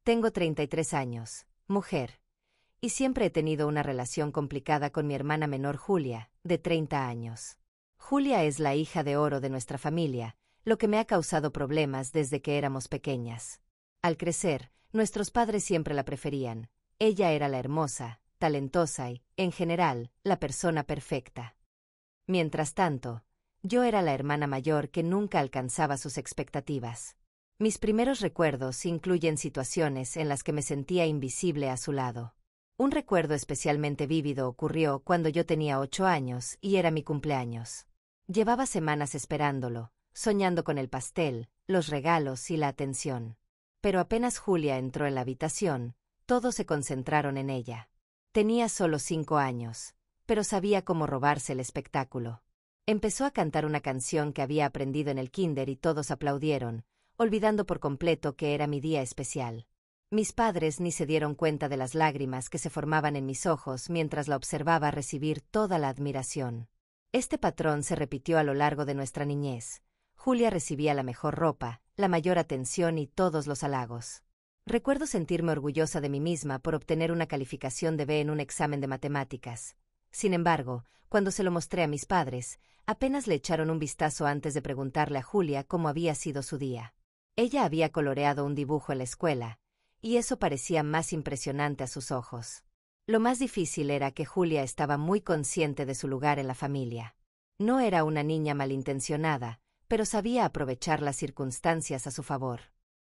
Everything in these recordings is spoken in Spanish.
Tengo 33 años, mujer, y siempre he tenido una relación complicada con mi hermana menor Julia, de 30 años. Julia es la hija de oro de nuestra familia, lo que me ha causado problemas desde que éramos pequeñas. Al crecer, nuestros padres siempre la preferían. Ella era la hermosa, talentosa y, en general, la persona perfecta. Mientras tanto, yo era la hermana mayor que nunca alcanzaba sus expectativas. Mis primeros recuerdos incluyen situaciones en las que me sentía invisible a su lado. Un recuerdo especialmente vívido ocurrió cuando yo tenía 8 años y era mi cumpleaños. Llevaba semanas esperándolo, soñando con el pastel, los regalos y la atención. Pero apenas Julia entró en la habitación, todos se concentraron en ella. Tenía solo 5 años, pero sabía cómo robarse el espectáculo. Empezó a cantar una canción que había aprendido en el kinder y todos aplaudieron, olvidando por completo que era mi día especial. Mis padres ni se dieron cuenta de las lágrimas que se formaban en mis ojos mientras la observaba recibir toda la admiración. Este patrón se repitió a lo largo de nuestra niñez. Julia recibía la mejor ropa, la mayor atención y todos los halagos. Recuerdo sentirme orgullosa de mí misma por obtener una calificación de B en un examen de matemáticas. Sin embargo, cuando se lo mostré a mis padres, apenas le echaron un vistazo antes de preguntarle a Julia cómo había sido su día. Ella había coloreado un dibujo en la escuela, y eso parecía más impresionante a sus ojos. Lo más difícil era que Julia estaba muy consciente de su lugar en la familia. No era una niña malintencionada, pero sabía aprovechar las circunstancias a su favor.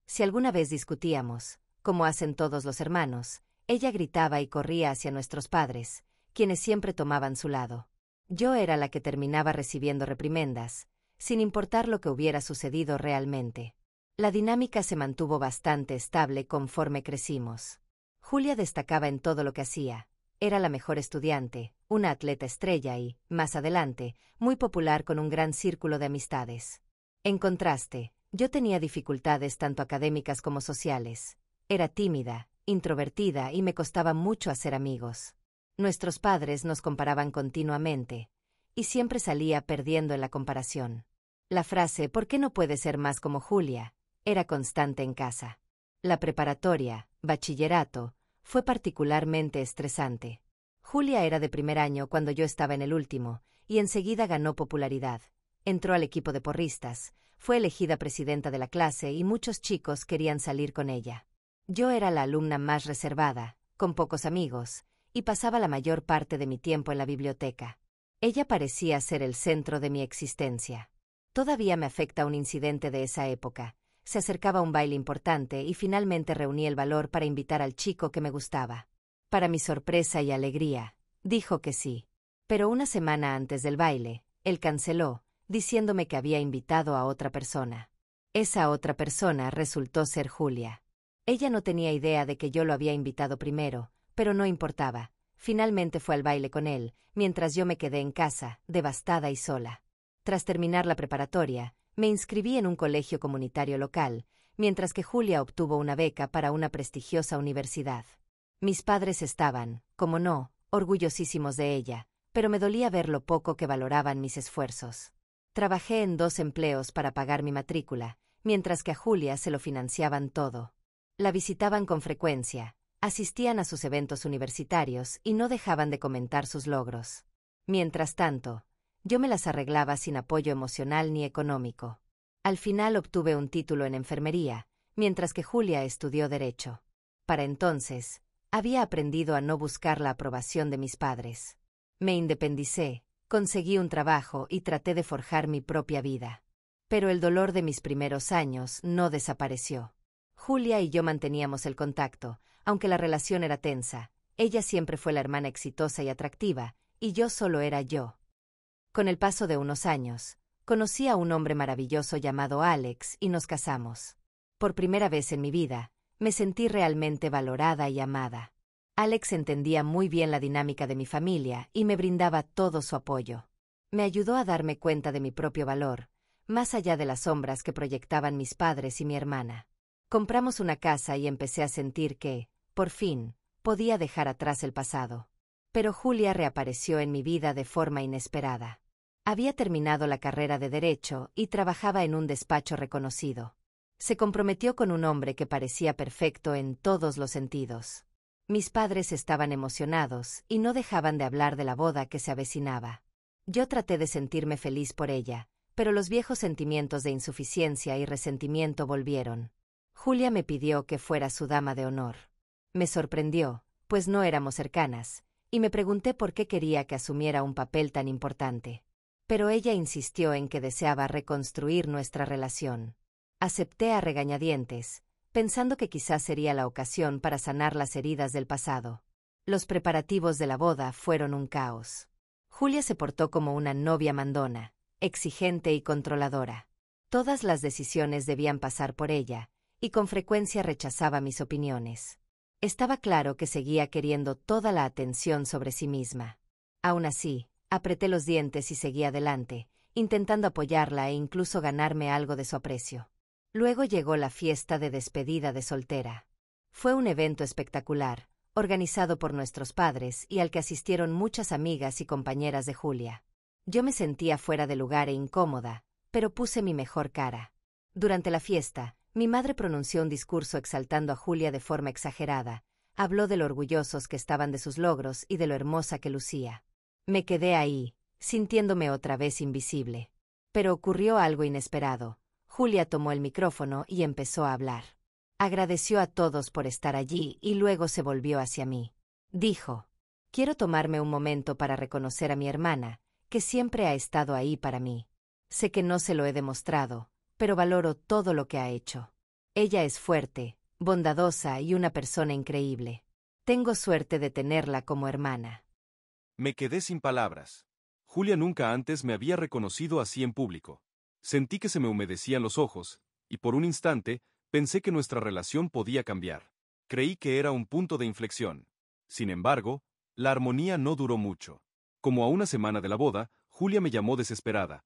Si alguna vez discutíamos, como hacen todos los hermanos, ella gritaba y corría hacia nuestros padres, quienes siempre tomaban su lado. Yo era la que terminaba recibiendo reprimendas, sin importar lo que hubiera sucedido realmente. La dinámica se mantuvo bastante estable conforme crecimos. Julia destacaba en todo lo que hacía. Era la mejor estudiante, una atleta estrella y, más adelante, muy popular con un gran círculo de amistades. En contraste, yo tenía dificultades tanto académicas como sociales. Era tímida, introvertida y me costaba mucho hacer amigos. Nuestros padres nos comparaban continuamente, y siempre salía perdiendo en la comparación. La frase «¿Por qué no puedes ser más como Julia?», era constante en casa. La preparatoria, bachillerato, fue particularmente estresante. Julia era de primer año cuando yo estaba en el último, y enseguida ganó popularidad. Entró al equipo de porristas, fue elegida presidenta de la clase y muchos chicos querían salir con ella. Yo era la alumna más reservada, con pocos amigos, y pasaba la mayor parte de mi tiempo en la biblioteca. Ella parecía ser el centro de mi existencia. Todavía me afecta un incidente de esa época. Se acercaba un baile importante y finalmente reuní el valor para invitar al chico que me gustaba. Para mi sorpresa y alegría, dijo que sí. Pero una semana antes del baile, él canceló, diciéndome que había invitado a otra persona. Esa otra persona resultó ser Julia. Ella no tenía idea de que yo lo había invitado primero, pero no importaba. Finalmente fue al baile con él, mientras yo me quedé en casa, devastada y sola. Tras terminar la preparatoria, me inscribí en un colegio comunitario local, mientras que Julia obtuvo una beca para una prestigiosa universidad. Mis padres estaban, como no, orgullosísimos de ella, pero me dolía ver lo poco que valoraban mis esfuerzos. Trabajé en 2 empleos para pagar mi matrícula, mientras que a Julia se lo financiaban todo. La visitaban con frecuencia, asistían a sus eventos universitarios y no dejaban de comentar sus logros. Mientras tanto, yo me las arreglaba sin apoyo emocional ni económico. Al final obtuve un título en enfermería, mientras que Julia estudió Derecho. Para entonces, había aprendido a no buscar la aprobación de mis padres. Me independicé, conseguí un trabajo y traté de forjar mi propia vida. Pero el dolor de mis primeros años no desapareció. Julia y yo manteníamos el contacto, aunque la relación era tensa. Ella siempre fue la hermana exitosa y atractiva, y yo solo era yo. Con el paso de unos años, conocí a un hombre maravilloso llamado Alex y nos casamos. Por primera vez en mi vida, me sentí realmente valorada y amada. Alex entendía muy bien la dinámica de mi familia y me brindaba todo su apoyo. Me ayudó a darme cuenta de mi propio valor, más allá de las sombras que proyectaban mis padres y mi hermana. Compramos una casa y empecé a sentir que, por fin, podía dejar atrás el pasado. Pero Julia reapareció en mi vida de forma inesperada. Había terminado la carrera de Derecho y trabajaba en un despacho reconocido. Se comprometió con un hombre que parecía perfecto en todos los sentidos. Mis padres estaban emocionados y no dejaban de hablar de la boda que se avecinaba. Yo traté de sentirme feliz por ella, pero los viejos sentimientos de insuficiencia y resentimiento volvieron. Julia me pidió que fuera su dama de honor. Me sorprendió, pues no éramos cercanas, y me pregunté por qué quería que asumiera un papel tan importante. Pero ella insistió en que deseaba reconstruir nuestra relación. Acepté a regañadientes, pensando que quizás sería la ocasión para sanar las heridas del pasado. Los preparativos de la boda fueron un caos. Julia se portó como una novia mandona, exigente y controladora. Todas las decisiones debían pasar por ella, y con frecuencia rechazaba mis opiniones. Estaba claro que seguía queriendo toda la atención sobre sí misma. Aún así, apreté los dientes y seguí adelante, intentando apoyarla e incluso ganarme algo de su aprecio. Luego llegó la fiesta de despedida de soltera. Fue un evento espectacular, organizado por nuestros padres y al que asistieron muchas amigas y compañeras de Julia. Yo me sentía fuera de lugar e incómoda, pero puse mi mejor cara. Durante la fiesta, mi madre pronunció un discurso exaltando a Julia de forma exagerada, habló de lo orgullosos que estaban de sus logros y de lo hermosa que lucía. Me quedé ahí, sintiéndome otra vez invisible. Pero ocurrió algo inesperado. Julia tomó el micrófono y empezó a hablar. Agradeció a todos por estar allí y luego se volvió hacia mí. Dijo: «Quiero tomarme un momento para reconocer a mi hermana, que siempre ha estado ahí para mí. Sé que no se lo he demostrado, pero valoro todo lo que ha hecho. Ella es fuerte, bondadosa y una persona increíble. Tengo suerte de tenerla como hermana». Me quedé sin palabras. Julia nunca antes me había reconocido así en público. Sentí que se me humedecían los ojos, y por un instante, pensé que nuestra relación podía cambiar. Creí que era un punto de inflexión. Sin embargo, la armonía no duró mucho. Como a una semana de la boda, Julia me llamó desesperada.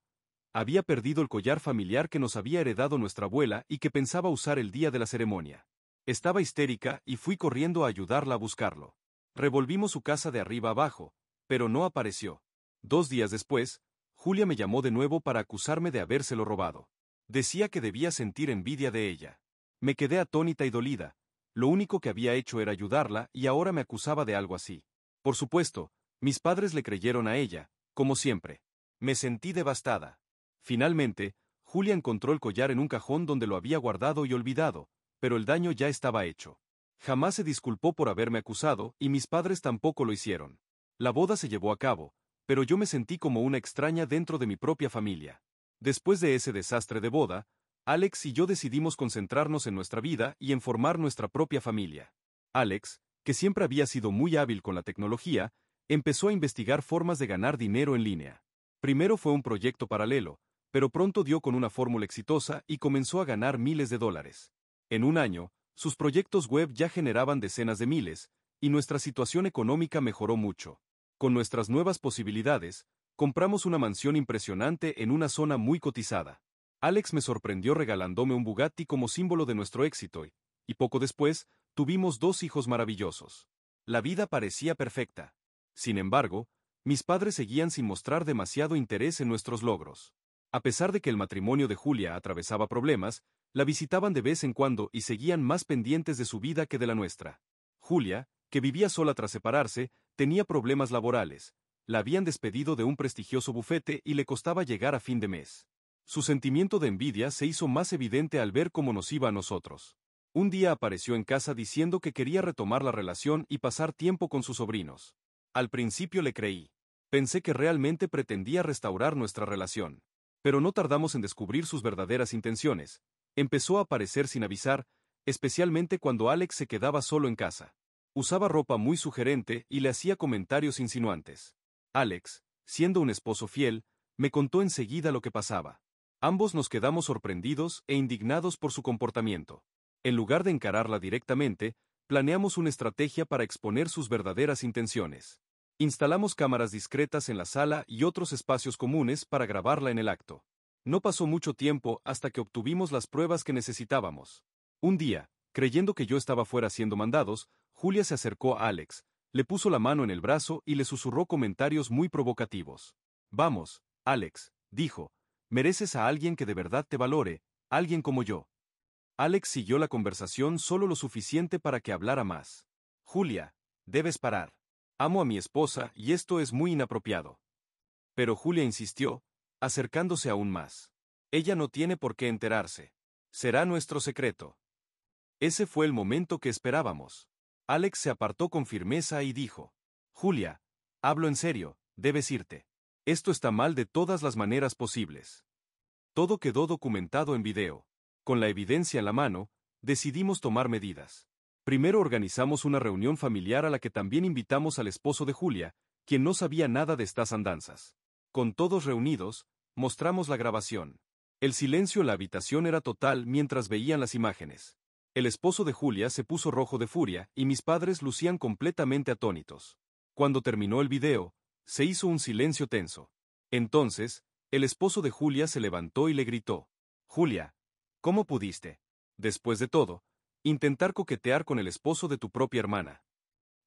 Había perdido el collar familiar que nos había heredado nuestra abuela y que pensaba usar el día de la ceremonia. Estaba histérica y fui corriendo a ayudarla a buscarlo. Revolvimos su casa de arriba abajo, pero no apareció. 2 días después, Julia me llamó de nuevo para acusarme de habérselo robado. Decía que debía sentir envidia de ella. Me quedé atónita y dolida. Lo único que había hecho era ayudarla y ahora me acusaba de algo así. Por supuesto, mis padres le creyeron a ella, como siempre. Me sentí devastada. Finalmente, Julia encontró el collar en un cajón donde lo había guardado y olvidado, pero el daño ya estaba hecho. Jamás se disculpó por haberme acusado y mis padres tampoco lo hicieron. La boda se llevó a cabo, pero yo me sentí como una extraña dentro de mi propia familia. Después de ese desastre de boda, Alex y yo decidimos concentrarnos en nuestra vida y en formar nuestra propia familia. Alex, que siempre había sido muy hábil con la tecnología, empezó a investigar formas de ganar dinero en línea. Primero fue un proyecto paralelo, pero pronto dio con una fórmula exitosa y comenzó a ganar miles de dólares. En un año, sus proyectos web ya generaban decenas de miles, y nuestra situación económica mejoró mucho. Con nuestras nuevas posibilidades, compramos una mansión impresionante en una zona muy cotizada. Alex me sorprendió regalándome un Bugatti como símbolo de nuestro éxito y poco después, tuvimos 2 hijos maravillosos. La vida parecía perfecta. Sin embargo, mis padres seguían sin mostrar demasiado interés en nuestros logros. A pesar de que el matrimonio de Julia atravesaba problemas, la visitaban de vez en cuando y seguían más pendientes de su vida que de la nuestra. Julia, que vivía sola tras separarse, tenía problemas laborales. La habían despedido de un prestigioso bufete y le costaba llegar a fin de mes. Su sentimiento de envidia se hizo más evidente al ver cómo nos iba a nosotros. Un día apareció en casa diciendo que quería retomar la relación y pasar tiempo con sus sobrinos. Al principio le creí. Pensé que realmente pretendía restaurar nuestra relación. Pero no tardamos en descubrir sus verdaderas intenciones. Empezó a aparecer sin avisar, especialmente cuando Alex se quedaba solo en casa. Usaba ropa muy sugerente y le hacía comentarios insinuantes. Alex, siendo un esposo fiel, me contó enseguida lo que pasaba. Ambos nos quedamos sorprendidos e indignados por su comportamiento. En lugar de encararla directamente, planeamos una estrategia para exponer sus verdaderas intenciones. Instalamos cámaras discretas en la sala y otros espacios comunes para grabarla en el acto. No pasó mucho tiempo hasta que obtuvimos las pruebas que necesitábamos. Un día, creyendo que yo estaba fuera siendo mandados, Julia se acercó a Alex, le puso la mano en el brazo y le susurró comentarios muy provocativos. «Vamos, Alex», dijo, «mereces a alguien que de verdad te valore, alguien como yo». Alex siguió la conversación solo lo suficiente para que hablara más. Julia, debes parar. Amo a mi esposa y esto es muy inapropiado. Pero Julia insistió, acercándose aún más. Ella no tiene por qué enterarse. Será nuestro secreto. Ese fue el momento que esperábamos. Alex se apartó con firmeza y dijo: Julia, hablo en serio, debes irte. Esto está mal de todas las maneras posibles. Todo quedó documentado en video. Con la evidencia en la mano, decidimos tomar medidas. Primero organizamos una reunión familiar a la que también invitamos al esposo de Julia, quien no sabía nada de estas andanzas. Con todos reunidos, mostramos la grabación. El silencio en la habitación era total mientras veían las imágenes. El esposo de Julia se puso rojo de furia y mis padres lucían completamente atónitos. Cuando terminó el video, se hizo un silencio tenso. Entonces, el esposo de Julia se levantó y le gritó: Julia, ¿cómo pudiste? Después de todo, intentar coquetear con el esposo de tu propia hermana.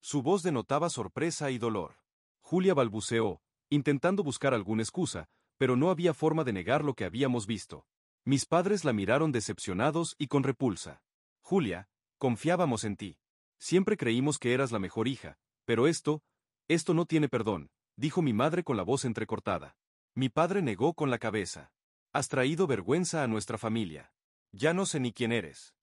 Su voz denotaba sorpresa y dolor. Julia balbuceó, intentando buscar alguna excusa, pero no había forma de negar lo que habíamos visto. Mis padres la miraron decepcionados y con repulsa. Julia, confiábamos en ti. Siempre creímos que eras la mejor hija, pero esto no tiene perdón, dijo mi madre con la voz entrecortada. Mi padre negó con la cabeza. Has traído vergüenza a nuestra familia. Ya no sé ni quién eres.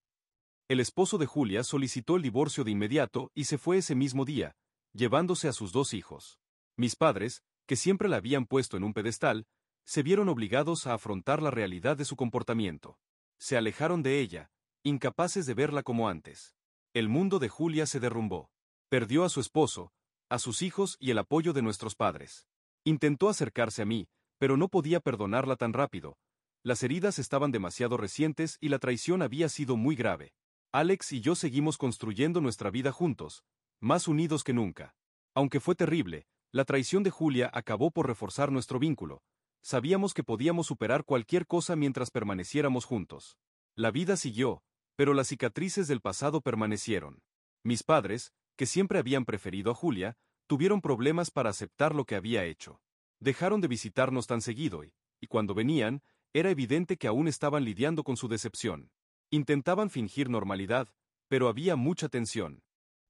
El esposo de Julia solicitó el divorcio de inmediato y se fue ese mismo día, llevándose a sus 2 hijos. Mis padres, que siempre la habían puesto en un pedestal, se vieron obligados a afrontar la realidad de su comportamiento. Se alejaron de ella, incapaces de verla como antes. El mundo de Julia se derrumbó. Perdió a su esposo, a sus hijos y el apoyo de nuestros padres. Intentó acercarse a mí, pero no podía perdonarla tan rápido. Las heridas estaban demasiado recientes y la traición había sido muy grave. Alex y yo seguimos construyendo nuestra vida juntos, más unidos que nunca. Aunque fue terrible, la traición de Julia acabó por reforzar nuestro vínculo. Sabíamos que podíamos superar cualquier cosa mientras permaneciéramos juntos. La vida siguió, pero las cicatrices del pasado permanecieron. Mis padres, que siempre habían preferido a Julia, tuvieron problemas para aceptar lo que había hecho. Dejaron de visitarnos tan seguido y cuando venían, era evidente que aún estaban lidiando con su decepción. Intentaban fingir normalidad, pero había mucha tensión.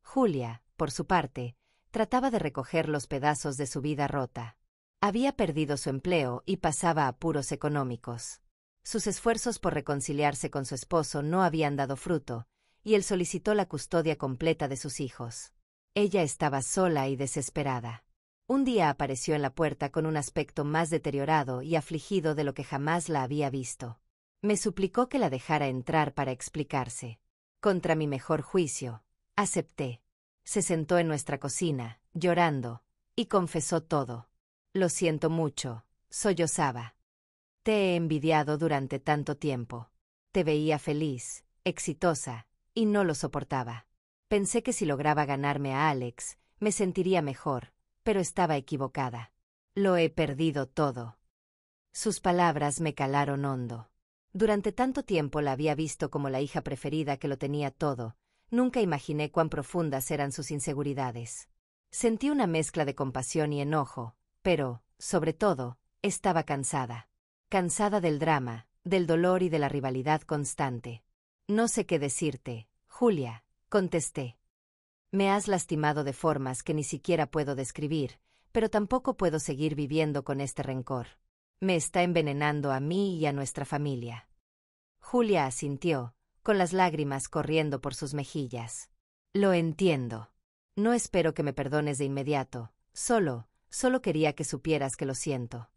Julia, por su parte, trataba de recoger los pedazos de su vida rota. Había perdido su empleo y pasaba apuros económicos. Sus esfuerzos por reconciliarse con su esposo no habían dado fruto, y él solicitó la custodia completa de sus hijos. Ella estaba sola y desesperada. Un día apareció en la puerta con un aspecto más deteriorado y afligido de lo que jamás la había visto. Me suplicó que la dejara entrar para explicarse. Contra mi mejor juicio, acepté. Se sentó en nuestra cocina, llorando, y confesó todo. Lo siento mucho, sollozaba. Te he envidiado durante tanto tiempo. Te veía feliz, exitosa, y no lo soportaba. Pensé que si lograba ganarme a Alex, me sentiría mejor, pero estaba equivocada. Lo he perdido todo. Sus palabras me calaron hondo. Durante tanto tiempo la había visto como la hija preferida que lo tenía todo. Nunca imaginé cuán profundas eran sus inseguridades. Sentí una mezcla de compasión y enojo, pero, sobre todo, estaba cansada. Cansada del drama, del dolor y de la rivalidad constante. No sé qué decirte, Julia, contesté. Me has lastimado de formas que ni siquiera puedo describir, pero tampoco puedo seguir viviendo con este rencor. Me está envenenando a mí y a nuestra familia. Julia asintió, con las lágrimas corriendo por sus mejillas. Lo entiendo. No espero que me perdones de inmediato, solo quería que supieras que lo siento.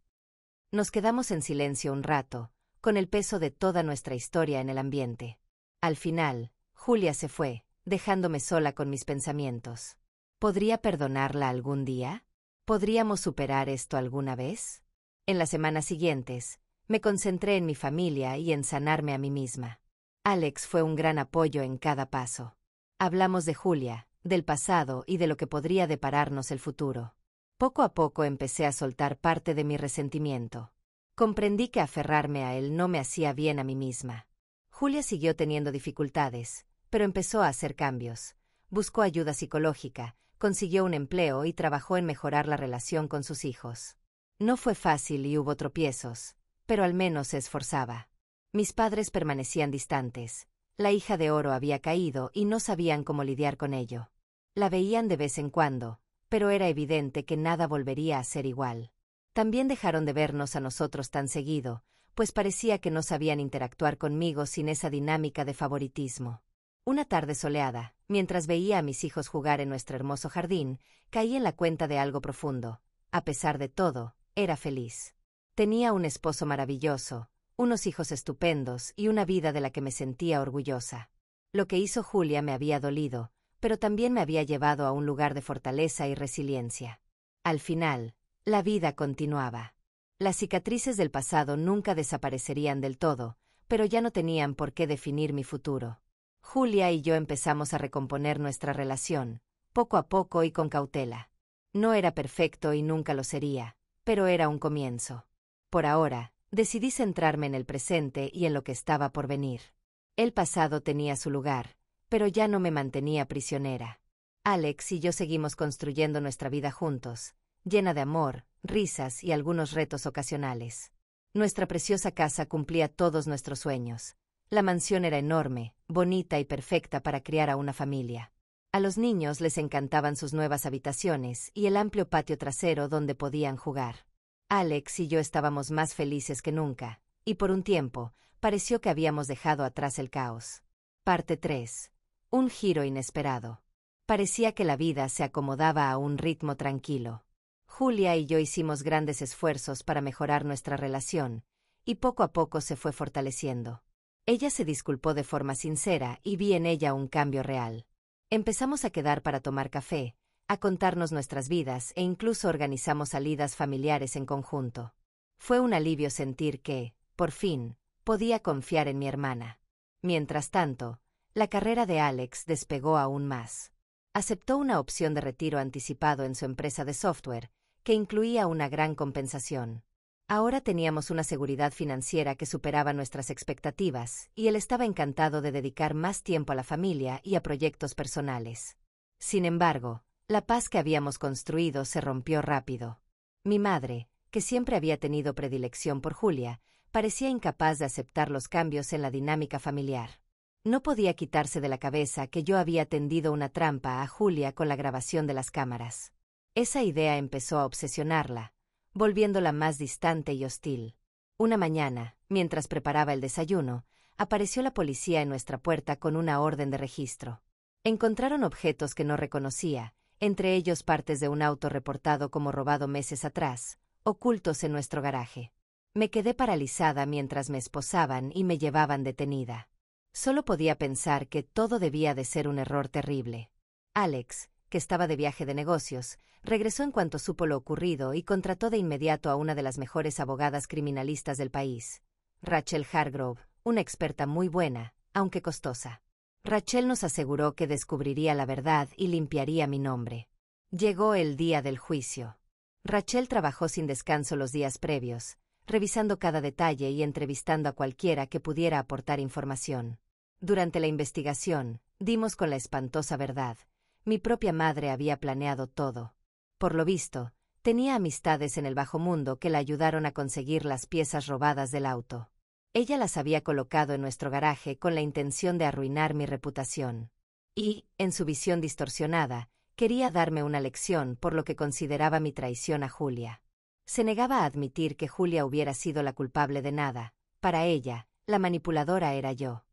Nos quedamos en silencio un rato, con el peso de toda nuestra historia en el ambiente. Al final, Julia se fue, dejándome sola con mis pensamientos. ¿Podría perdonarla algún día? ¿Podríamos superar esto alguna vez? En las semanas siguientes, me concentré en mi familia y en sanarme a mí misma. Alex fue un gran apoyo en cada paso. Hablamos de Julia, del pasado y de lo que podría depararnos el futuro. Poco a poco empecé a soltar parte de mi resentimiento. Comprendí que aferrarme a él no me hacía bien a mí misma. Julia siguió teniendo dificultades, pero empezó a hacer cambios. Buscó ayuda psicológica, consiguió un empleo y trabajó en mejorar la relación con sus hijos. No fue fácil y hubo tropiezos, pero al menos se esforzaba. Mis padres permanecían distantes, La hija de oro había caído y no sabían cómo lidiar con ello. La veían de vez en cuando, pero era evidente que nada volvería a ser igual. También dejaron de vernos a nosotros tan seguido, pues parecía que no sabían interactuar conmigo sin esa dinámica de favoritismo. Una tarde soleada, mientras veía a mis hijos jugar en nuestro hermoso jardín, caí en la cuenta de algo profundo. A pesar de todo, era feliz. Tenía un esposo maravilloso, unos hijos estupendos y una vida de la que me sentía orgullosa. Lo que hizo Julia me había dolido, pero también me había llevado a un lugar de fortaleza y resiliencia. Al final, la vida continuaba. Las cicatrices del pasado nunca desaparecerían del todo, pero ya no tenían por qué definir mi futuro. Julia y yo empezamos a recomponer nuestra relación, poco a poco y con cautela. No era perfecto y nunca lo sería, pero era un comienzo. Por ahora, decidí centrarme en el presente y en lo que estaba por venir. El pasado tenía su lugar, pero ya no me mantenía prisionera. Alex y yo seguimos construyendo nuestra vida juntos, llena de amor, risas y algunos retos ocasionales. Nuestra preciosa casa cumplía todos nuestros sueños. La mansión era enorme, bonita y perfecta para criar a una familia. A los niños les encantaban sus nuevas habitaciones y el amplio patio trasero donde podían jugar. Alex y yo estábamos más felices que nunca, y por un tiempo, pareció que habíamos dejado atrás el caos. Parte 3. Un giro inesperado. Parecía que la vida se acomodaba a un ritmo tranquilo. Julia y yo hicimos grandes esfuerzos para mejorar nuestra relación, y poco a poco se fue fortaleciendo. Ella se disculpó de forma sincera y vi en ella un cambio real. Empezamos a quedar para tomar café, a contarnos nuestras vidas e incluso organizamos salidas familiares en conjunto. Fue un alivio sentir que, por fin, podía confiar en mi hermana. Mientras tanto, la carrera de Alex despegó aún más. Aceptó una opción de retiro anticipado en su empresa de software, que incluía una gran compensación. Ahora teníamos una seguridad financiera que superaba nuestras expectativas, y él estaba encantado de dedicar más tiempo a la familia y a proyectos personales. Sin embargo, la paz que habíamos construido se rompió rápido. Mi madre, que siempre había tenido predilección por Julia, parecía incapaz de aceptar los cambios en la dinámica familiar. No podía quitarse de la cabeza que yo había tendido una trampa a Julia con la grabación de las cámaras. Esa idea empezó a obsesionarla, volviéndola más distante y hostil. Una mañana, mientras preparaba el desayuno, apareció la policía en nuestra puerta con una orden de registro. Encontraron objetos que no reconocía, entre ellos partes de un auto reportado como robado meses atrás, ocultos en nuestro garaje. Me quedé paralizada mientras me esposaban y me llevaban detenida. Solo podía pensar que todo debía de ser un error terrible. Alex, que estaba de viaje de negocios, regresó en cuanto supo lo ocurrido y contrató de inmediato a una de las mejores abogadas criminalistas del país, Rachel Hargrove, una experta muy buena, aunque costosa. Rachel nos aseguró que descubriría la verdad y limpiaría mi nombre. Llegó el día del juicio. Rachel trabajó sin descanso los días previos, revisando cada detalle y entrevistando a cualquiera que pudiera aportar información. Durante la investigación, dimos con la espantosa verdad. Mi propia madre había planeado todo. Por lo visto, tenía amistades en el bajo mundo que la ayudaron a conseguir las piezas robadas del auto. Ella las había colocado en nuestro garaje con la intención de arruinar mi reputación. Y, en su visión distorsionada, quería darme una lección por lo que consideraba mi traición a Julia. Se negaba a admitir que Julia hubiera sido la culpable de nada. Para ella, la manipuladora era yo.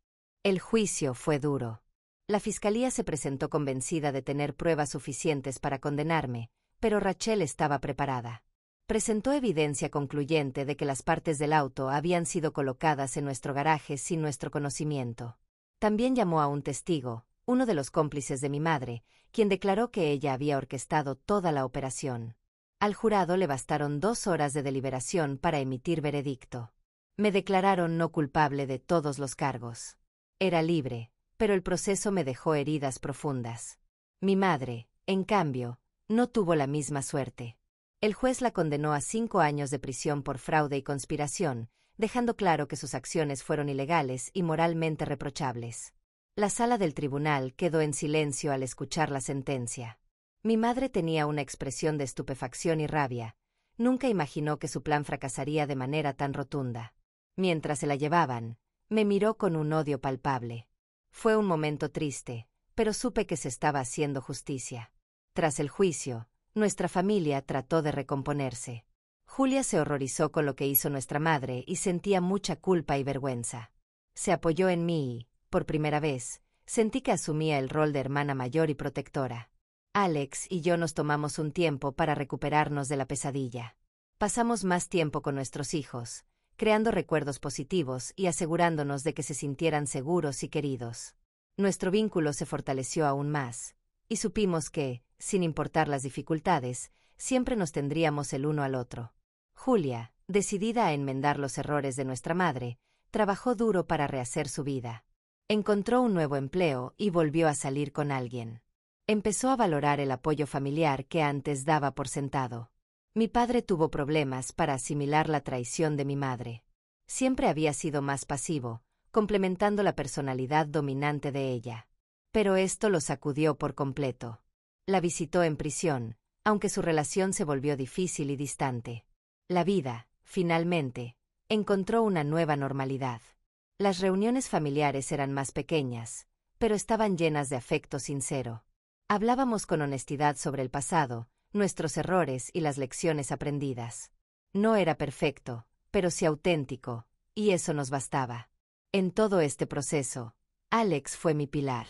El juicio fue duro. La fiscalía se presentó convencida de tener pruebas suficientes para condenarme, pero Rachel estaba preparada. Presentó evidencia concluyente de que las partes del auto habían sido colocadas en nuestro garaje sin nuestro conocimiento. También llamó a un testigo, uno de los cómplices de mi madre, quien declaró que ella había orquestado toda la operación. Al jurado le bastaron 2 horas de deliberación para emitir veredicto. Me declararon no culpable de todos los cargos. Era libre, pero el proceso me dejó heridas profundas. Mi madre, en cambio, no tuvo la misma suerte. El juez la condenó a 5 años de prisión por fraude y conspiración, dejando claro que sus acciones fueron ilegales y moralmente reprochables. La sala del tribunal quedó en silencio al escuchar la sentencia. Mi madre tenía una expresión de estupefacción y rabia. Nunca imaginó que su plan fracasaría de manera tan rotunda. Mientras se la llevaban, me miró con un odio palpable. Fue un momento triste, pero supe que se estaba haciendo justicia. Tras el juicio, nuestra familia trató de recomponerse. Julia se horrorizó con lo que hizo nuestra madre y sentía mucha culpa y vergüenza. Se apoyó en mí y, por primera vez, sentí que asumía el rol de hermana mayor y protectora. Alex y yo nos tomamos un tiempo para recuperarnos de la pesadilla. Pasamos más tiempo con nuestros hijos, creando recuerdos positivos y asegurándonos de que se sintieran seguros y queridos. Nuestro vínculo se fortaleció aún más, y supimos que, sin importar las dificultades, siempre nos tendríamos el uno al otro. Julia, decidida a enmendar los errores de nuestra madre, trabajó duro para rehacer su vida. Encontró un nuevo empleo y volvió a salir con alguien. Empezó a valorar el apoyo familiar que antes daba por sentado. Mi padre tuvo problemas para asimilar la traición de mi madre. Siempre había sido más pasivo, complementando la personalidad dominante de ella. Pero esto lo sacudió por completo. La visitó en prisión, aunque su relación se volvió difícil y distante. La vida, finalmente, encontró una nueva normalidad. Las reuniones familiares eran más pequeñas, pero estaban llenas de afecto sincero. Hablábamos con honestidad sobre el pasado, nuestros errores y las lecciones aprendidas. No era perfecto, pero sí auténtico, y eso nos bastaba. En todo este proceso, Alex fue mi pilar.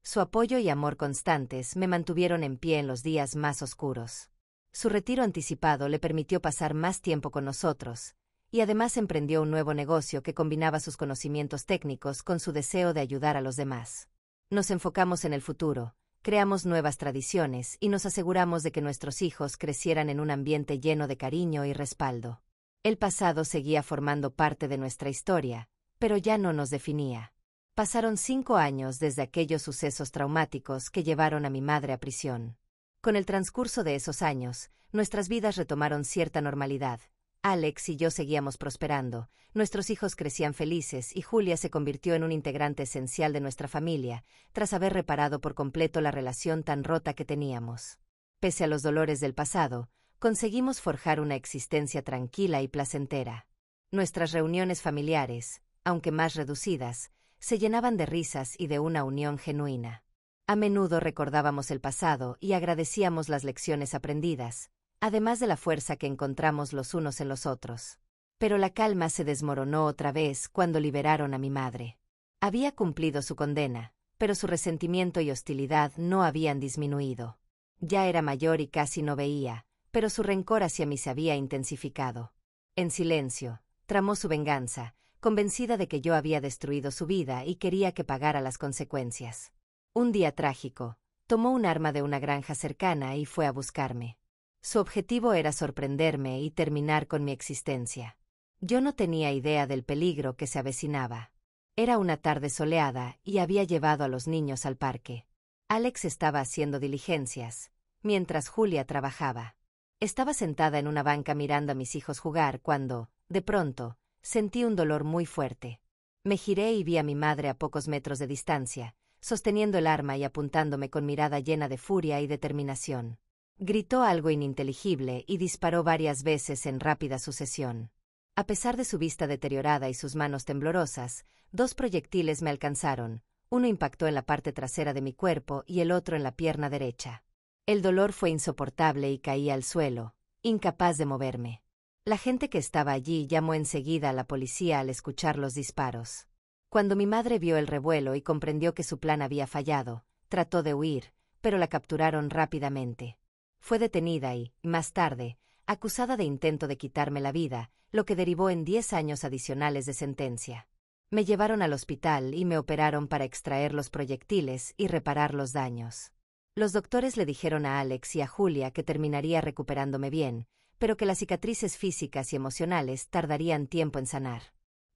Su apoyo y amor constantes me mantuvieron en pie en los días más oscuros. Su retiro anticipado le permitió pasar más tiempo con nosotros, y además emprendió un nuevo negocio que combinaba sus conocimientos técnicos con su deseo de ayudar a los demás. Nos enfocamos en el futuro, creamos nuevas tradiciones y nos aseguramos de que nuestros hijos crecieran en un ambiente lleno de cariño y respaldo. El pasado seguía formando parte de nuestra historia, pero ya no nos definía. Pasaron 5 años desde aquellos sucesos traumáticos que llevaron a mi madre a prisión. Con el transcurso de esos años, nuestras vidas retomaron cierta normalidad. Alex y yo seguíamos prosperando, nuestros hijos crecían felices y Julia se convirtió en un integrante esencial de nuestra familia, tras haber reparado por completo la relación tan rota que teníamos. Pese a los dolores del pasado, conseguimos forjar una existencia tranquila y placentera. Nuestras reuniones familiares, aunque más reducidas, se llenaban de risas y de una unión genuina. A menudo recordábamos el pasado y agradecíamos las lecciones aprendidas, además de la fuerza que encontramos los unos en los otros. Pero la calma se desmoronó otra vez cuando liberaron a mi madre. Había cumplido su condena, pero su resentimiento y hostilidad no habían disminuido. Ya era mayor y casi no veía, pero su rencor hacia mí se había intensificado. En silencio, tramó su venganza, convencida de que yo había destruido su vida y quería que pagara las consecuencias. Un día trágico, tomó un arma de una granja cercana y fue a buscarme. Su objetivo era sorprenderme y terminar con mi existencia. Yo no tenía idea del peligro que se avecinaba. Era una tarde soleada y había llevado a los niños al parque. Alex estaba haciendo diligencias, mientras Julia trabajaba. Estaba sentada en una banca mirando a mis hijos jugar cuando, de pronto, sentí un dolor muy fuerte. Me giré y vi a mi madre a pocos metros de distancia, sosteniendo el arma y apuntándome con mirada llena de furia y determinación. Gritó algo ininteligible y disparó varias veces en rápida sucesión. A pesar de su vista deteriorada y sus manos temblorosas, 2 proyectiles me alcanzaron, uno impactó en la parte trasera de mi cuerpo y el otro en la pierna derecha. El dolor fue insoportable y caí al suelo, incapaz de moverme. La gente que estaba allí llamó enseguida a la policía al escuchar los disparos. Cuando mi madre vio el revuelo y comprendió que su plan había fallado, trató de huir, pero la capturaron rápidamente. Fue detenida y, más tarde, acusada de intento de quitarme la vida, lo que derivó en 10 años adicionales de sentencia. Me llevaron al hospital y me operaron para extraer los proyectiles y reparar los daños. Los doctores le dijeron a Alex y a Julia que terminaría recuperándome bien, pero que las cicatrices físicas y emocionales tardarían tiempo en sanar.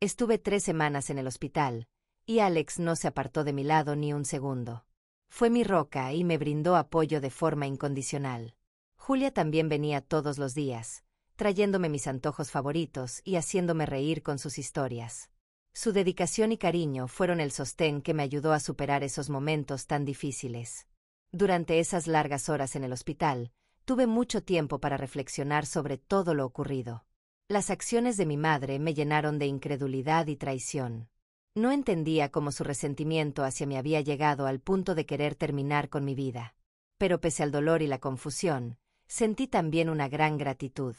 Estuve 3 semanas en el hospital, y Alex no se apartó de mi lado ni un segundo. Fue mi roca y me brindó apoyo de forma incondicional. Julia también venía todos los días, trayéndome mis antojos favoritos y haciéndome reír con sus historias. Su dedicación y cariño fueron el sostén que me ayudó a superar esos momentos tan difíciles. Durante esas largas horas en el hospital, tuve mucho tiempo para reflexionar sobre todo lo ocurrido. Las acciones de mi madre me llenaron de incredulidad y traición. No entendía cómo su resentimiento hacia mí había llegado al punto de querer terminar con mi vida. Pero pese al dolor y la confusión, sentí también una gran gratitud.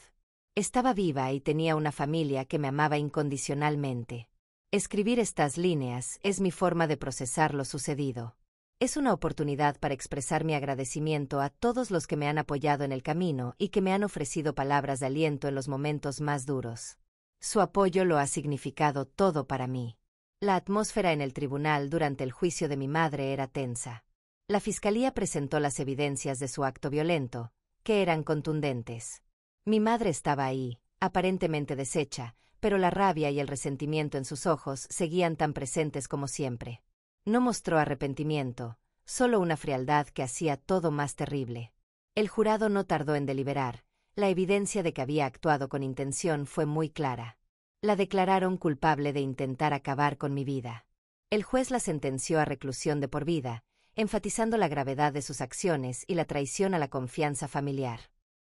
Estaba viva y tenía una familia que me amaba incondicionalmente. Escribir estas líneas es mi forma de procesar lo sucedido. Es una oportunidad para expresar mi agradecimiento a todos los que me han apoyado en el camino y que me han ofrecido palabras de aliento en los momentos más duros. Su apoyo lo ha significado todo para mí. La atmósfera en el tribunal durante el juicio de mi madre era tensa. La fiscalía presentó las evidencias de su acto violento, que eran contundentes. Mi madre estaba ahí, aparentemente deshecha, pero la rabia y el resentimiento en sus ojos seguían tan presentes como siempre. No mostró arrepentimiento, solo una frialdad que hacía todo más terrible. El jurado no tardó en deliberar. La evidencia de que había actuado con intención fue muy clara. La declararon culpable de intentar acabar con mi vida. El juez la sentenció a reclusión de por vida, enfatizando la gravedad de sus acciones y la traición a la confianza familiar.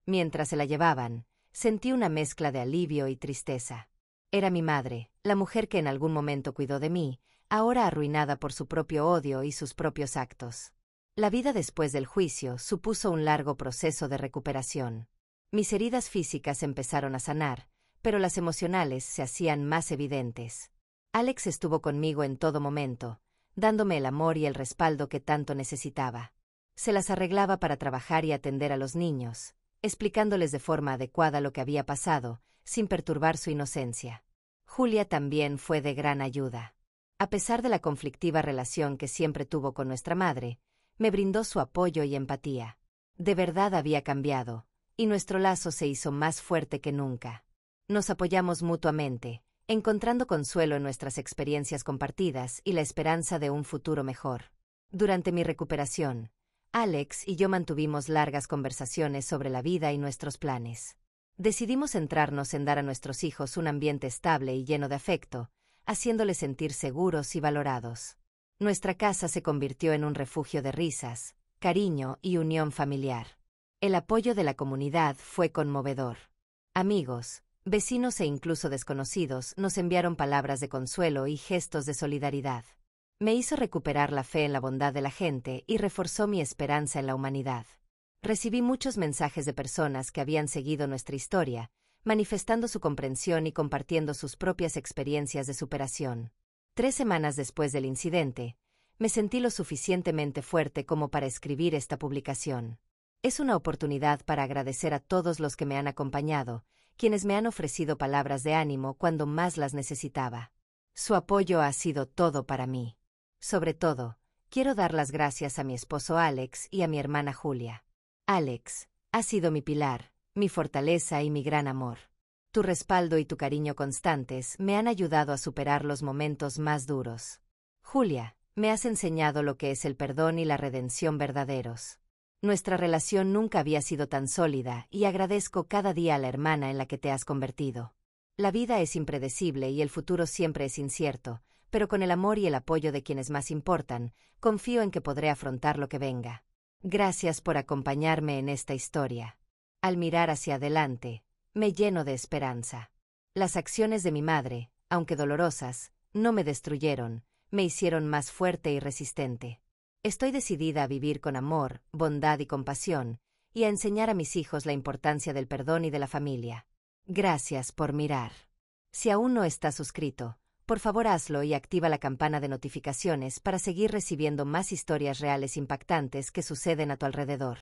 Mientras se la llevaban, sentí una mezcla de alivio y tristeza. Era mi madre, la mujer que en algún momento cuidó de mí, ahora arruinada por su propio odio y sus propios actos. La vida después del juicio supuso un largo proceso de recuperación. Mis heridas físicas empezaron a sanar, pero las emocionales se hacían más evidentes. Alex estuvo conmigo en todo momento, dándome el amor y el respaldo que tanto necesitaba. Se las arreglaba para trabajar y atender a los niños, explicándoles de forma adecuada lo que había pasado, sin perturbar su inocencia. Julia también fue de gran ayuda. A pesar de la conflictiva relación que siempre tuvo con nuestra madre, me brindó su apoyo y empatía. De verdad había cambiado, y nuestro lazo se hizo más fuerte que nunca. Nos apoyamos mutuamente, encontrando consuelo en nuestras experiencias compartidas y la esperanza de un futuro mejor. Durante mi recuperación, Alex y yo mantuvimos largas conversaciones sobre la vida y nuestros planes. Decidimos centrarnos en dar a nuestros hijos un ambiente estable y lleno de afecto, haciéndoles sentir seguros y valorados. Nuestra casa se convirtió en un refugio de risas, cariño y unión familiar. El apoyo de la comunidad fue conmovedor. Amigos, vecinos e incluso desconocidos nos enviaron palabras de consuelo y gestos de solidaridad. Me hizo recuperar la fe en la bondad de la gente y reforzó mi esperanza en la humanidad. Recibí muchos mensajes de personas que habían seguido nuestra historia, manifestando su comprensión y compartiendo sus propias experiencias de superación. 3 semanas después del incidente, me sentí lo suficientemente fuerte como para escribir esta publicación. Es una oportunidad para agradecer a todos los que me han acompañado, quienes me han ofrecido palabras de ánimo cuando más las necesitaba. Su apoyo ha sido todo para mí. Sobre todo, quiero dar las gracias a mi esposo Alex y a mi hermana Julia. Alex, has sido mi pilar, mi fortaleza y mi gran amor. Tu respaldo y tu cariño constantes me han ayudado a superar los momentos más duros. Julia, me has enseñado lo que es el perdón y la redención verdaderos. Nuestra relación nunca había sido tan sólida y agradezco cada día a la hermana en la que te has convertido. La vida es impredecible y el futuro siempre es incierto, pero con el amor y el apoyo de quienes más importan, confío en que podré afrontar lo que venga. Gracias por acompañarme en esta historia. Al mirar hacia adelante, me lleno de esperanza. Las acciones de mi madre, aunque dolorosas, no me destruyeron, me hicieron más fuerte y resistente. Estoy decidida a vivir con amor, bondad y compasión, y a enseñar a mis hijos la importancia del perdón y de la familia. Gracias por mirar. Si aún no estás suscrito, por favor hazlo y activa la campana de notificaciones para seguir recibiendo más historias reales impactantes que suceden a tu alrededor.